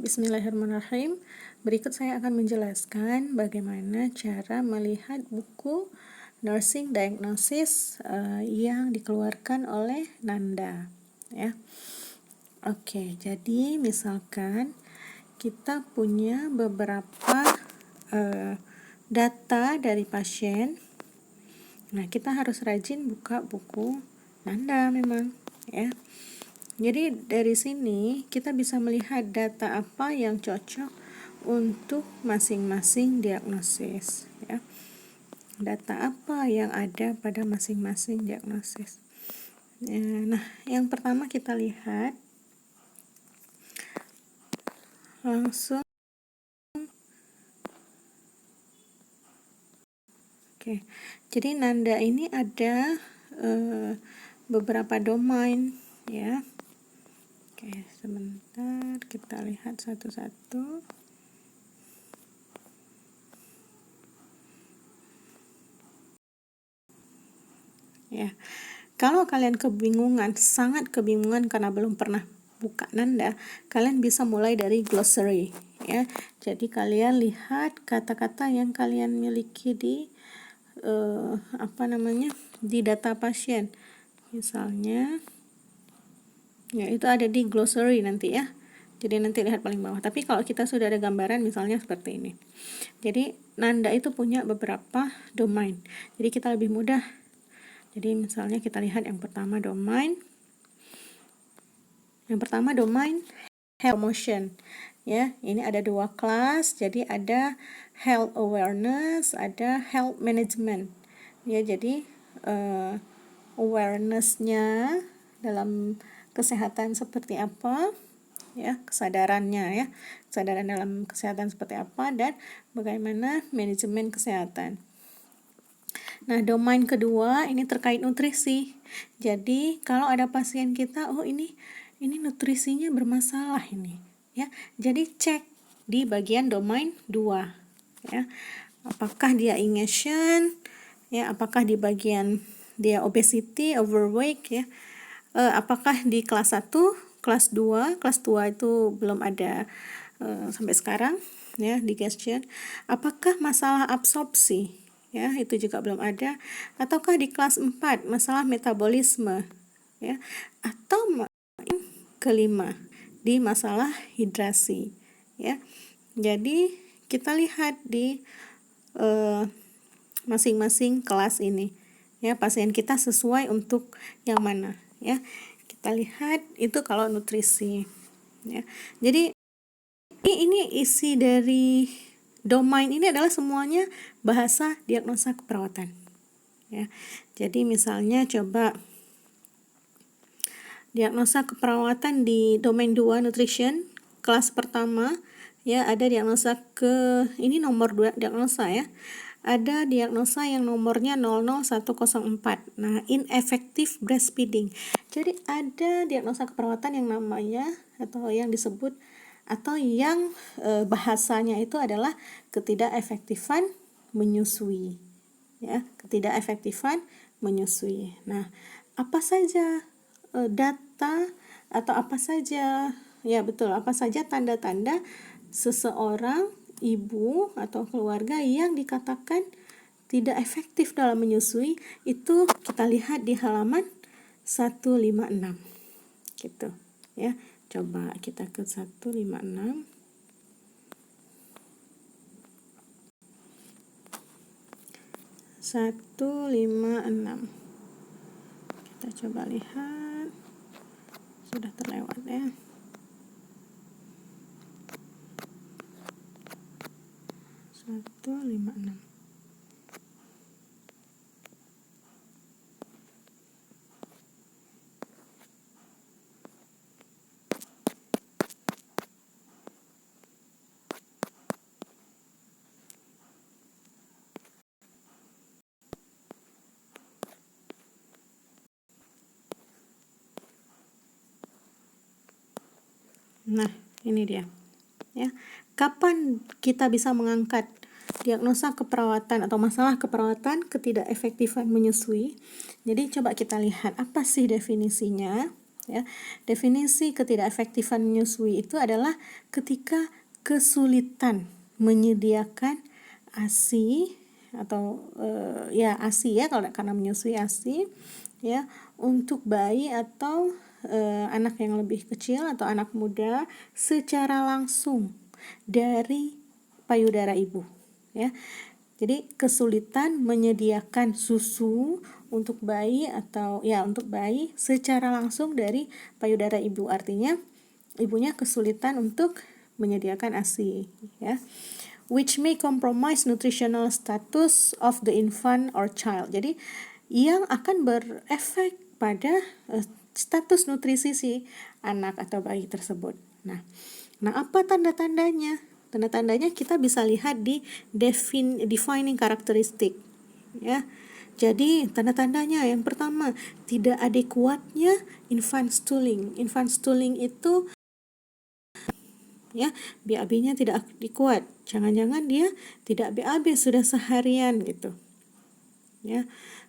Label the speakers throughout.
Speaker 1: Bismillahirrahmanirrahim. Berikut saya akan menjelaskan bagaimana cara melihat buku nursing diagnosis yang dikeluarkan oleh Nanda. Ya. Oke, jadi misalkan kita punya beberapa data dari pasien. Nah, kita harus rajin buka buku Nanda memang, ya. Jadi dari sini kita bisa melihat data apa yang cocok untuk masing-masing diagnosis, ya. Data apa yang ada pada masing-masing diagnosis. Ya, nah, yang pertama kita lihat langsung. Oke, jadi Nanda ini ada beberapa domain, ya. Oke, sebentar kita lihat satu-satu. Ya, kalau kalian kebingungan, sangat kebingungan karena belum pernah buka Nanda, kalian bisa mulai dari glossary, ya. Jadi kalian lihat kata-kata yang kalian miliki di di data pasien. Misalnya, ya itu ada di glossary nanti, ya. Jadi nanti lihat paling bawah. Tapi kalau kita sudah ada gambaran misalnya seperti ini. Jadi Nanda itu punya beberapa domain. Jadi kita lebih mudah. Jadi misalnya kita lihat yang pertama domain. Yang pertama domain health promotion. Ya, ini ada dua kelas. Jadi ada health awareness, ada health management. Ya, jadi awareness-nya dalam kesehatan seperti apa, ya, kesadaran dalam kesehatan seperti apa, dan bagaimana manajemen kesehatan. Nah, domain kedua ini terkait nutrisi. Jadi kalau ada pasien kita, oh ini nutrisinya bermasalah ini, ya. Jadi cek di bagian domain 2, ya. Apakah dia ingestion, ya, apakah di bagian dia obesity, overweight, ya. Apakah di kelas 1, kelas 2 itu belum ada sampai sekarang, ya, digestion. Apakah masalah absorpsi, ya, itu juga belum ada. Ataukah di kelas 4 masalah metabolisme, ya, atau kelima di masalah hidrasi, ya. Jadi kita lihat di masing-masing kelas ini, ya, pasien kita sesuai untuk yang mana, ya. Kita lihat itu kalau nutrisi, ya. Jadi ini isi dari domain ini adalah semuanya bahasa diagnosa keperawatan, ya. Jadi misalnya coba diagnosa keperawatan di domain 2 nutrition kelas pertama, ya, ada diagnosa ini nomor 2 diagnosa, ya. Ada diagnosa yang nomornya 00104. Nah, ineffective breastfeeding. Jadi ada diagnosa keperawatan yang namanya atau yang disebut atau yang bahasanya itu adalah ketidakefektifan menyusui, ya, ketidakefektifan menyusui. Nah, apa saja data atau apa saja, ya betul, apa saja tanda-tanda seseorang ibu atau keluarga yang dikatakan tidak efektif dalam menyusui, itu kita lihat di halaman 156, gitu, ya. Coba kita ke 156. Kita coba lihat, sudah terlewat, ya. 156. Nah, ini dia, ya. Kapan kita bisa mengangkat diagnosa keperawatan atau masalah keperawatan ketidakefektifan menyusui? Jadi coba kita lihat apa sih definisinya, Ya, definisi ketidakefektifan menyusui itu adalah ketika kesulitan menyediakan ASI atau ASI ya, kalau karena menyusui ASI ya, untuk bayi atau anak yang lebih kecil atau anak muda secara langsung dari payudara ibu ya. Jadi kesulitan menyediakan susu untuk bayi atau untuk bayi secara langsung dari payudara ibu, artinya ibunya kesulitan untuk menyediakan ASI ya, which may compromise nutritional status of the infant or child. Jadi yang akan berefek pada status nutrisi si anak atau bayi tersebut. Nah, apa tanda-tandanya? Tanda-tandanya kita bisa lihat di defining karakteristik ya. Jadi tanda-tandanya yang pertama, tidak adekuatnya infant stooling. Infant stooling itu ya, BAB-nya tidak adekuat. Jangan-jangan dia tidak BAB sudah seharian gitu. Ya.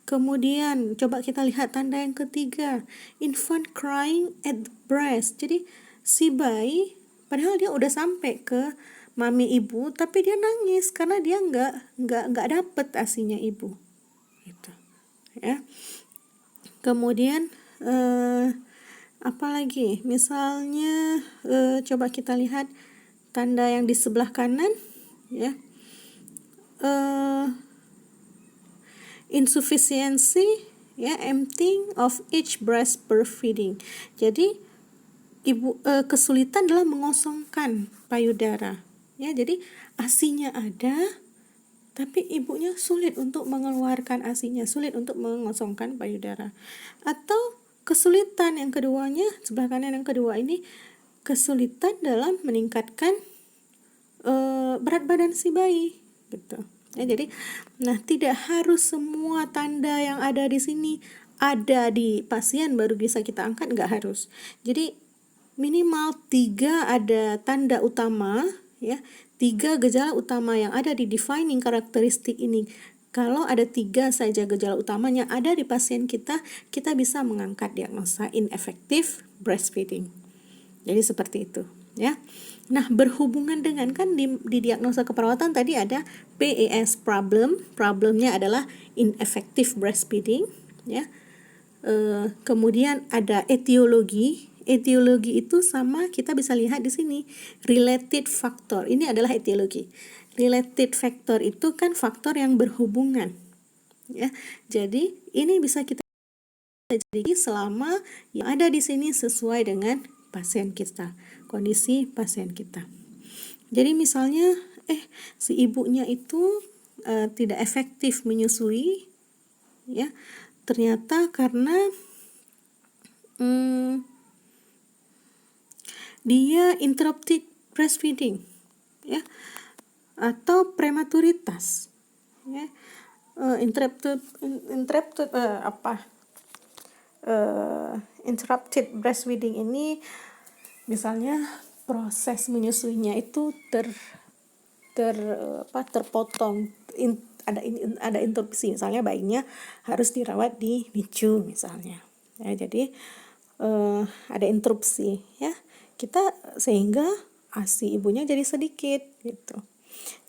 Speaker 1: Kemudian coba kita lihat tanda yang ketiga, infant crying at the breast. Jadi si bayi padahal dia udah sampai ke mami ibu, tapi dia nangis karena dia nggak dapet ASInya ibu. Gitu. Ya. Kemudian apa lagi? Misalnya coba kita lihat tanda yang di sebelah kanan ya. Insufficiency ya, emptying of each breast per feeding. Jadi kesulitan dalam mengosongkan payudara ya. Jadi ASInya ada tapi ibunya sulit untuk mengeluarkan ASInya, sulit untuk mengosongkan payudara. Atau kesulitan yang keduanya, sebelah kanan yang kedua ini, kesulitan dalam meningkatkan berat badan si bayi gitu. Ya, jadi tidak harus semua tanda yang ada di sini ada di pasien baru bisa kita angkat, nggak harus. Jadi minimal 3 ada tanda utama ya, 3 gejala utama yang ada di defining karakteristik ini. Kalau ada 3 saja gejala utamanya ada di pasien kita bisa mengangkat diagnosa ineffective breastfeeding. Jadi seperti itu ya. Nah, berhubungan dengan kan di diagnosa keperawatan tadi ada PES problemnya adalah ineffective breastfeeding ya. Kemudian ada etiologi itu sama, kita bisa lihat di sini related factor. Ini adalah etiologi. Related factor itu kan faktor yang berhubungan ya. Jadi ini bisa kita jadi selama yang ada di sini sesuai dengan pasien kita, kondisi pasien kita. Jadi misalnya si ibunya itu tidak efektif menyusui ya, ternyata karena dia interrupted breastfeeding ya, atau prematuritas ya. Interrupted breastfeeding ini misalnya proses menyusuinya itu terpotong, ada interupsi, misalnya bayinya harus dirawat di NICU misalnya ya. Jadi ada interupsi ya, kita sehingga ASI ibunya jadi sedikit gitu.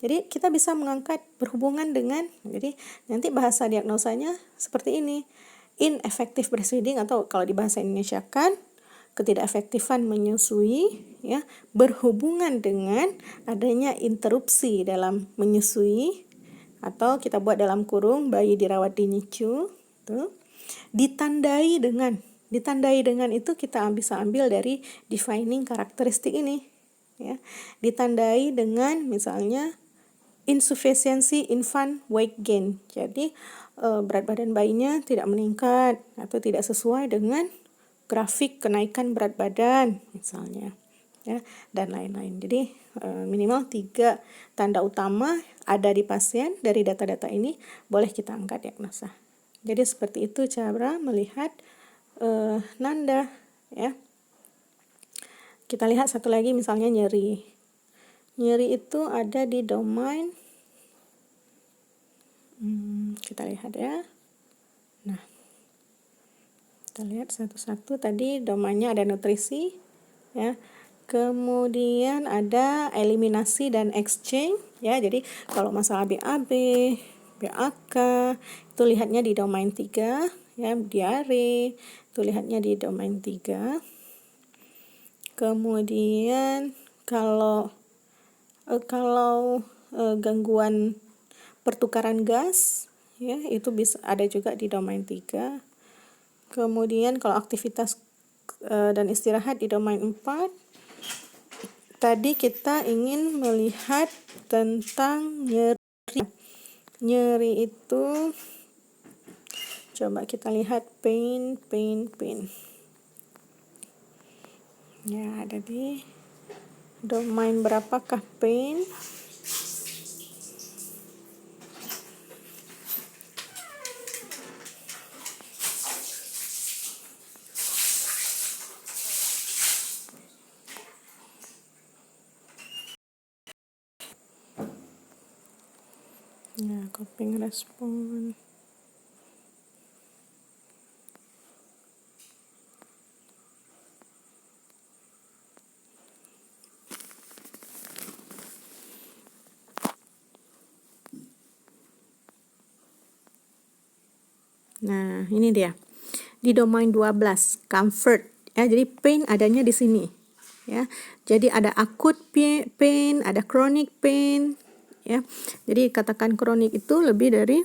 Speaker 1: Jadi kita bisa mengangkat berhubungan dengan, jadi nanti bahasa diagnosanya seperti ini, ineffective breastfeeding, atau kalau di bahasa Indonesia kan ketidakefektifan menyusui ya, berhubungan dengan adanya interupsi dalam menyusui, atau kita buat dalam kurung bayi dirawat di NICU tuh. Ditandai dengan itu kita bisa ambil dari defining karakteristik ini ya. Ditandai dengan misalnya insufficiency infant weight gain. Jadi berat badan bayinya tidak meningkat atau tidak sesuai dengan grafik kenaikan berat badan misalnya ya, dan lain-lain. Jadi minimal 3 tanda utama ada di pasien, dari data-data ini boleh kita angkat diagnosa. Jadi seperti itu cara melihat nanda ya. Kita lihat satu lagi misalnya nyeri. Nyeri itu ada di domain kita lihat ya. Nah, Kita lihat satu-satu. Tadi domainnya ada nutrisi, ya. Kemudian ada eliminasi dan exchange, ya. Jadi kalau masalah BAB, BAK itu lihatnya di domain 3, ya. Diare itu lihatnya di domain 3. Kemudian kalau gangguan pertukaran gas, ya, itu bisa ada juga di domain 3. Kemudian kalau aktivitas dan istirahat di domain 4. Tadi kita ingin melihat tentang nyeri. Nyeri itu coba kita lihat pain. Ya, ada di domain berapakah pain? Ya, coping respon. Nah, ini dia. Di domain 12, comfort. Ya, jadi pain adanya di sini. Ya. Jadi ada acute pain, ada chronic pain, ya. Jadi katakan kronik itu lebih dari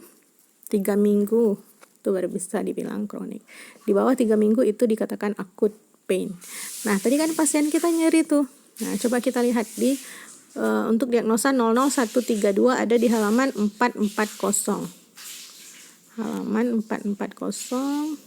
Speaker 1: 3 minggu itu baru bisa dibilang kronik. Di bawah 3 minggu itu dikatakan acute pain. Nah, tadi kan pasien kita nyeri tuh. Nah, coba kita lihat di untuk diagnosa 00132 ada di halaman 440. Halaman 440.